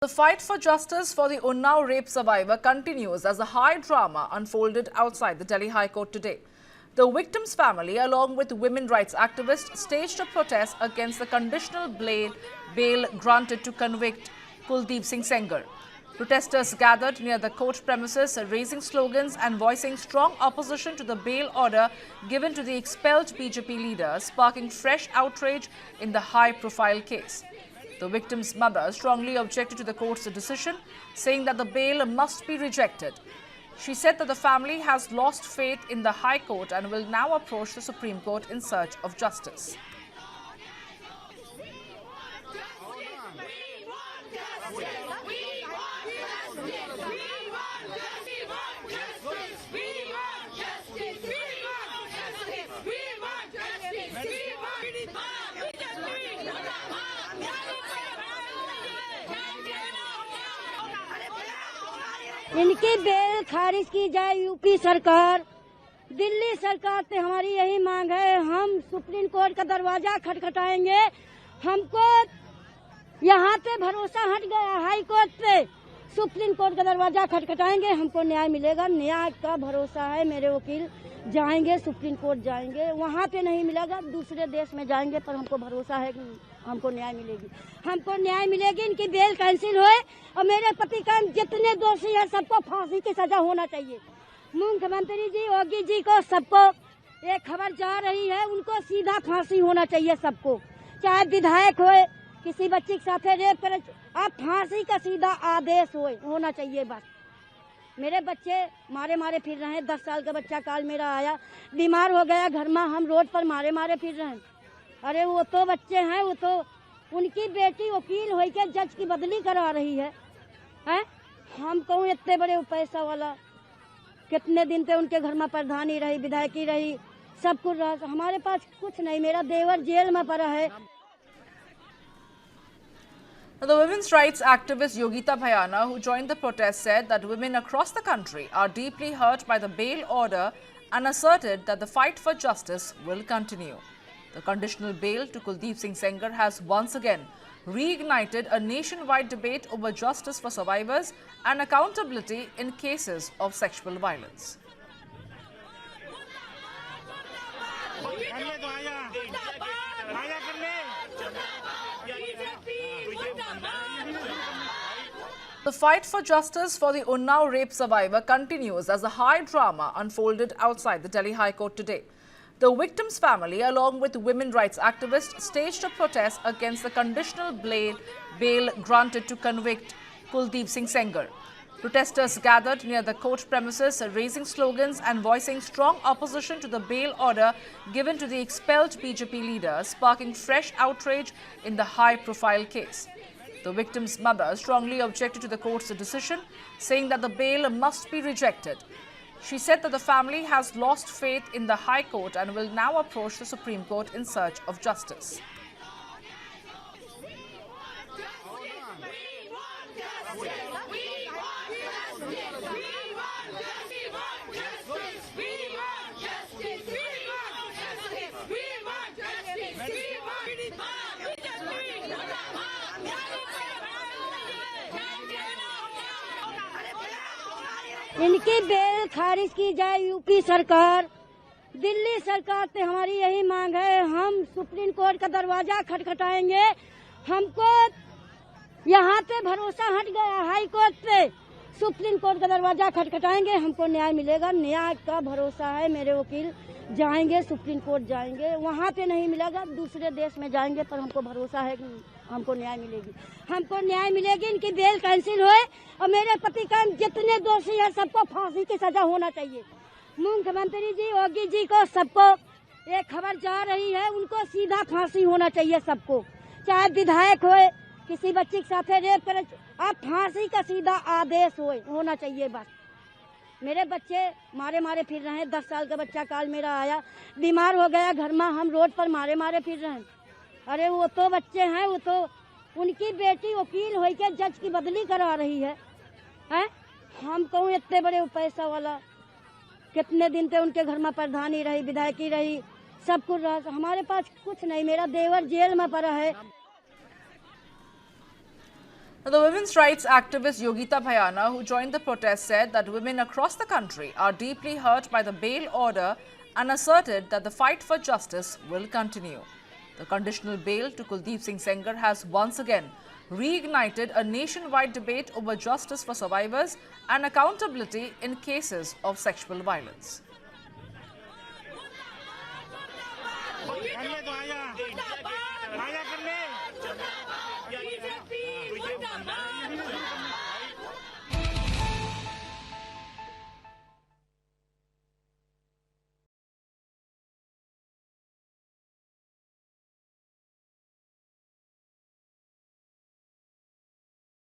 The fight for justice for the Unnao rape survivor continues as a high drama unfolded outside the Delhi High Court today. The victim's family, along with women rights activists, staged a protest against the conditional bail granted to convict Kuldeep Singh Sengar. Protesters gathered near the court premises, raising slogans and voicing strong opposition to the bail order given to the expelled BJP leader, sparking fresh outrage in the high-profile case. The victim's mother strongly objected to the court's decision, saying that the bail must be rejected. She said that the family has lost faith in the High Court and will now approach the Supreme Court in search of justice. इनकी bell खारिज की जाए। UP सरकार, दिल्ली सरकार से हमारी यही मांग है। हम सुप्रीम कोर्ट का दरवाजा खटखटाएंगे। हमको यहाँ पे भरोसा हट गया, हाई कोर्ट पे। सुप्रीम कोर्ट का दरवाजा खटखटाएंगे, हमको न्याय मिलेगा। न्याय का भरोसा है। मेरे वकील जाएंगे, सुप्रीम कोर्ट जाएंगे, वहाँ पे नहीं मिलेगा, दूसरे देश में जाएंगे, पर हमको भरोसा है कि हमको न्याय मिलेगी। हमको न्याय मिलेगी, इनकी बेल कैंसिल होए और मेरे पति का जितने दोषी है सबको फांसी की सजा होना चाहिए। मुख्यमंत्री जी, योगी जी को सबको एक खबर जा रही है, उनको सीधा फांसी होना चाहिए सबको। चाहे विधायक होए, किसी बच्ची के साथ रेप करे, अब फांसी का सीधा आदेश होना चाहिए बस। मेरे बच्चे मारे मारे फिर रहे हैं। 10 साल का बच्चा काल मेरा आया, बीमार हो गया घर में, हम रोड पर मारे मारे फिर रहे हैं। अरे वो तो बच्चे हैं, वो तो उनकी बेटी वकील हो के जज की बदली करा रही है। हम कहूँ इतने बड़े पैसा वाला, कितने दिन पे उनके घर में प्रधानी रही, विधायकी रही, सब कुछ रहा, हमारे पास कुछ नहीं। मेरा देवर जेल में पड़ा है। The women's rights activist Yogita Bhayana, who joined the protest, said that women across the country are deeply hurt by the bail order and asserted that the fight for justice will continue. The conditional bail to Kuldeep Singh Sengar has once again reignited a nationwide debate over justice for survivors and accountability in cases of sexual violence. The fight for justice for the Unnao rape survivor continues as a high drama unfolded outside the Delhi High Court today. The victim's family, along with women rights activists, staged a protest against the conditional bail granted to convict Kuldeep Singh Sengar. Protesters gathered near the court premises, raising slogans and voicing strong opposition to the bail order given to the expelled BJP leader, sparking fresh outrage in the high-profile case. The victim's mother strongly objected to the court's decision, saying that the bail must be rejected. She said that the family has lost faith in the High Court and will now approach the Supreme Court in search of justice. इनकी bell खारिज की जाए। UP सरकार, दिल्ली सरकार से हमारी यही मांग है। हम सुप्रीम कोर्ट का दरवाजा खटखटाएंगे। हमको यहाँ पे भरोसा हट गया, हाई कोर्ट पे। सुप्रीम कोर्ट का दरवाजा खटखटाएंगे, हमको न्याय मिलेगा। न्याय का भरोसा है। मेरे वकील जाएंगे, सुप्रीम कोर्ट जाएंगे, वहाँ पे नहीं मिलेगा, दूसरे देश में जाएंगे, पर हमको भरोसा है कि हमको न्याय मिलेगी। हमको न्याय मिलेगी, इनकी बेल कैंसिल होए और मेरे पति का जितने दोषी है सबको फांसी की सजा होना चाहिए। मुख्यमंत्री जी, योगी जी को सबको एक खबर जा रही है, उनको सीधा फांसी होना चाहिए सबको। चाहे विधायक होए, किसी बच्ची के साथ रेप करे, अब फांसी का सीधा आदेश होना चाहिए बस। मेरे बच्चे मारे मारे फिर रहे हैं। 10 साल का बच्चा काल मेरा आया, बीमार हो गया घर में, हम रोड पर मारे मारे फिर रहे हैं। अरे वो तो बच्चे हैं, वो तो उनकी बेटी वकील हो के जज की बदली करा रही है। हम कहूँ इतने बड़े पैसा वाला, कितने दिन पे उनके घर में प्रधानी रही, विधायकी रही, सब कुछ रहा, हमारे पास कुछ नहीं। मेरा देवर जेल में पड़ा है। Now, the women's rights activist Yogita Bhayana, who joined the protest, said that women across the country are deeply hurt by the bail order and asserted that the fight for justice will continue. The conditional bail to Kuldeep Singh Sengar has once again reignited a nationwide debate over justice for survivors and accountability in cases of sexual violence.